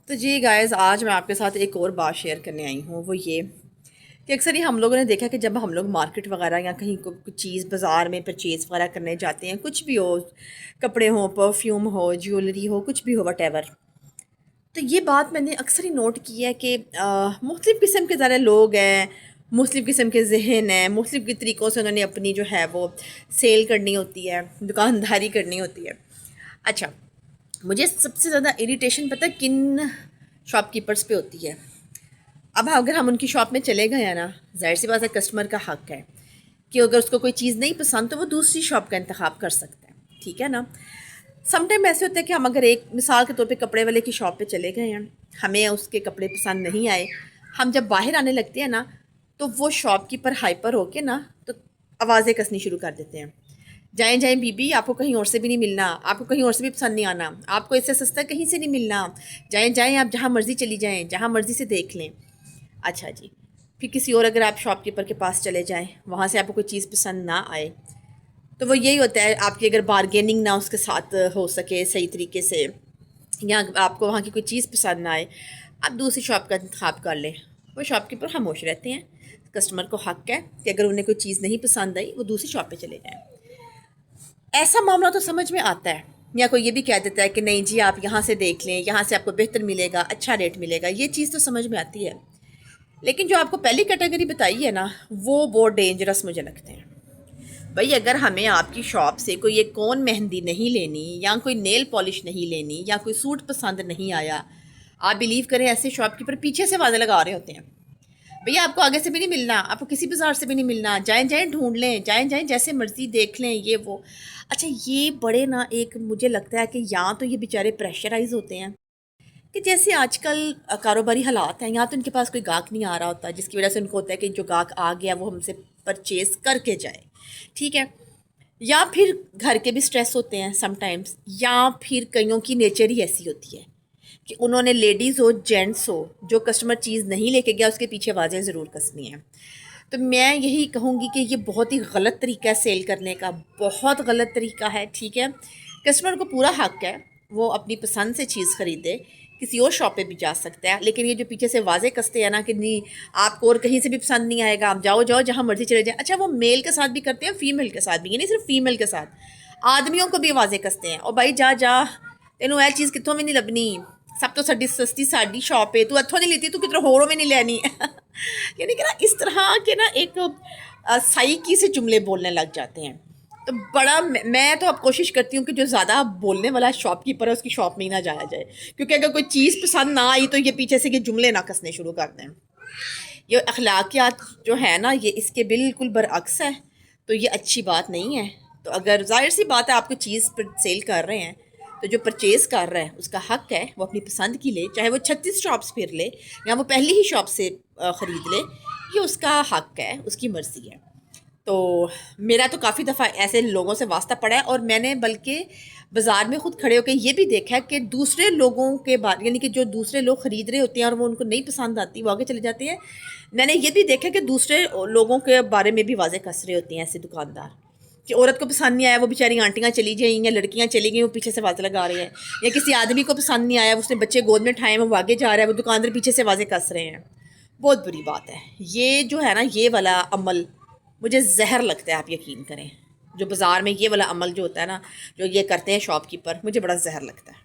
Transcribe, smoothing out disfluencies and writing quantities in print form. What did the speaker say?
تو جی گائز، آج میں آپ کے ساتھ ایک اور بات شیئر کرنے آئی ہوں، وہ یہ کہ اکثر ہی ہم لوگوں نے دیکھا کہ جب ہم لوگ مارکیٹ وغیرہ یا کہیں کچھ چیز بازار میں پرچیز وغیرہ کرنے جاتے ہیں، کچھ بھی ہو، کپڑے ہوں، پرفیوم ہو، جیولری ہو، کچھ بھی ہو، وٹ ایور، تو یہ بات میں نے اکثر ہی نوٹ کی ہے کہ مختلف قسم کے ذرا لوگ ہیں، مختلف قسم کے ذہن ہیں، مختلف کے طریقوں سے انہوں نے اپنی جو ہے وہ سیل کرنی ہوتی ہے، دکانداری کرنی ہوتی ہے۔ اچھا، مجھے سب سے زیادہ اریٹیشن پتہ کن شاپ کیپرز پہ ہوتی ہے؟ اب اگر ہم ان کی شاپ میں چلے گئے ہیں نا، ظاہر سی بات ہے کسٹمر کا حق ہے کہ اگر اس کو کوئی چیز نہیں پسند تو وہ دوسری شاپ کا انتخاب کر سکتا ہے، ٹھیک ہے نا۔ سم ٹائم ایسے ہوتا ہے کہ ہم اگر ایک مثال کے طور پہ کپڑے والے کی شاپ پہ چلے گئے ہیں، ہمیں اس کے کپڑے پسند نہیں آئے، ہم جب باہر آنے لگتے ہیں نا تو وہ شاپ کیپر ہائپر ہو کے نا تو آوازیں کسنی شروع کر دیتے ہیں، جائیں جائیں بی بی، آپ کو کہیں اور سے بھی نہیں ملنا، آپ کو کہیں اور سے بھی پسند نہیں آنا، آپ کو اس سے سستا کہیں سے نہیں ملنا، جائیں جائیں آپ جہاں مرضی چلی جائیں، جہاں مرضی سے دیکھ لیں۔ اچھا جی، پھر کسی اور اگر آپ شاپ کیپر کے پاس چلے جائیں، وہاں سے آپ کو کوئی چیز پسند نہ آئے تو وہ یہی ہوتا ہے، آپ کی اگر بارگیننگ نہ اس کے ساتھ ہو سکے صحیح طریقے سے، یا آپ کو وہاں کی کوئی چیز پسند نہ آئے، آپ دوسری شاپ کا انتخاب کر لیں، وہ شاپ کیپر خاموش رہتے ہیں۔ کسٹمر کو حق ہے کہ اگر انہیں کوئی چیز نہیں پسند آئی وہ دوسری شاپ پہ چلے جائیں۔ ایسا معاملہ تو سمجھ میں آتا ہے، یا کوئی یہ بھی کہہ دیتا ہے کہ نہیں جی آپ یہاں سے دیکھ لیں، یہاں سے آپ کو بہتر ملے گا، اچھا ریٹ ملے گا، یہ چیز تو سمجھ میں آتی ہے۔ لیکن جو آپ کو پہلی کیٹیگری بتائی ہے نا، وہ بہت ڈینجرس مجھے لگتے ہیں۔ بھائی اگر ہمیں آپ کی شاپ سے کوئی ایک کون مہندی نہیں لینی، یا کوئی نیل پالش نہیں لینی، یا کوئی سوٹ پسند نہیں آیا، آپ بلیو کریں ایسے شاپ کیپر پیچھے سے وعدے لگا رہے ہوتے ہیں، بھیا آپ کو آگے سے بھی نہیں ملنا، آپ کو کسی بازار سے بھی نہیں ملنا، جائیں جائیں ڈھونڈ لیں، جائیں جائیں جیسے مرضی دیکھ لیں، یہ وہ۔ اچھا، یہ بڑے نا ایک مجھے لگتا ہے کہ یہاں تو یہ بیچارے پریشرائز ہوتے ہیں کہ جیسے آج کل کاروباری حالات ہیں، یہاں تو ان کے پاس کوئی گاہک نہیں آ رہا ہوتا، جس کی وجہ سے ان کو ہوتا ہے کہ جو گاہک آ گیا وہ ہم سے پرچیز کر کے جائے، ٹھیک ہے۔ یا پھر گھر کے بھی سٹریس ہوتے ہیں سم ٹائمز، یا پھر کئیوں کی نیچر ہی ایسی ہوتی ہے کہ انہوں نے لیڈیز ہو جینٹس ہو، جو کسٹمر چیز نہیں لے کے گیا اس کے پیچھے آوازیں ضرور کسنی ہیں۔ تو میں یہی کہوں گی کہ یہ بہت ہی غلط طریقہ ہے سیل کرنے کا، بہت غلط طریقہ ہے، ٹھیک ہے۔ کسٹمر کو پورا حق ہے وہ اپنی پسند سے چیز خریدے، کسی اور شاپ پہ بھی جا سکتا ہے، لیکن یہ جو پیچھے سے واضح کستے ہیں نا کہ نہیں آپ کو اور کہیں سے بھی پسند نہیں آئے گا، آپ جاؤ جاؤ جہاں مرضی چلے جائیں۔ اچھا، وہ میل کے ساتھ بھی کرتے ہیں، فیمیل کے ساتھ بھی، یہ نہیں صرف فیمیل کے ساتھ، آدمیوں کو بھی واضح کستے ہیں، اور بھائی جا جا، تینوں یہ چیز کتوں میں نہیں لبنی، سب تو سستی ساڈی شاپ ہے، تو اتھوں نہیں لیتی تو کدھر ہوروں میں نہیں لینی۔ یعنی کہ نا اس طرح کے نا ایک سائیکی سے جملے بولنے لگ جاتے ہیں۔ تو بڑا میں تو اب کوشش کرتی ہوں کہ جو زیادہ بولنے والا شاپ کیپر ہے اس کی شاپ میں ہی نہ جایا جائے، کیونکہ اگر کوئی چیز پسند نہ آئی تو یہ پیچھے سے یہ جملے نہ کسنے شروع کر دیں۔ یہ اخلاقیات جو ہے نا یہ اس کے بالکل برعکس ہے، تو یہ اچھی بات نہیں ہے۔ تو اگر ظاہر سی بات ہے آپ کو چیز پر سیل کر رہے ہیں تو جو پرچیز کر رہا ہے اس کا حق ہے وہ اپنی پسند کی لے، چاہے وہ 36 شاپس پھر لے یا وہ پہلی ہی شاپ سے خرید لے، یہ اس کا حق ہے، اس کی مرضی ہے۔ تو میرا تو کافی دفعہ ایسے لوگوں سے واسطہ پڑا ہے، اور میں نے بلکہ بازار میں خود کھڑے ہو کے یہ بھی دیکھا ہے کہ دوسرے لوگوں کے بارے، یعنی کہ جو دوسرے لوگ خرید رہے ہوتے ہیں اور وہ ان کو نہیں پسند آتی وہ آگے چلے جاتے ہیں، میں نے یہ بھی دیکھا کہ دوسرے لوگوں کے بارے میں بھی واضح کس رہے ہوتے ہیں ایسے دکاندار، کہ عورت کو پسند نہیں آیا وہ بیچاری آنٹیاں چلی جائیں یا لڑکیاں چلی گئیں وہ پیچھے سے واضح لگا رہے ہیں، یا کسی آدمی کو پسند نہیں آیا اس نے بچے گود میں اٹھائے ہیں وہ آگے جا رہا ہے، وہ دکاندار پیچھے سے واضح کس رہے ہیں۔ بہت بری بات ہے یہ جو ہے نا، یہ والا عمل مجھے زہر لگتا ہے، آپ یقین کریں، جو بازار میں یہ والا عمل جو ہوتا ہے نا، جو یہ کرتے ہیں شاپ کیپر، مجھے بڑا زہر لگتا ہے۔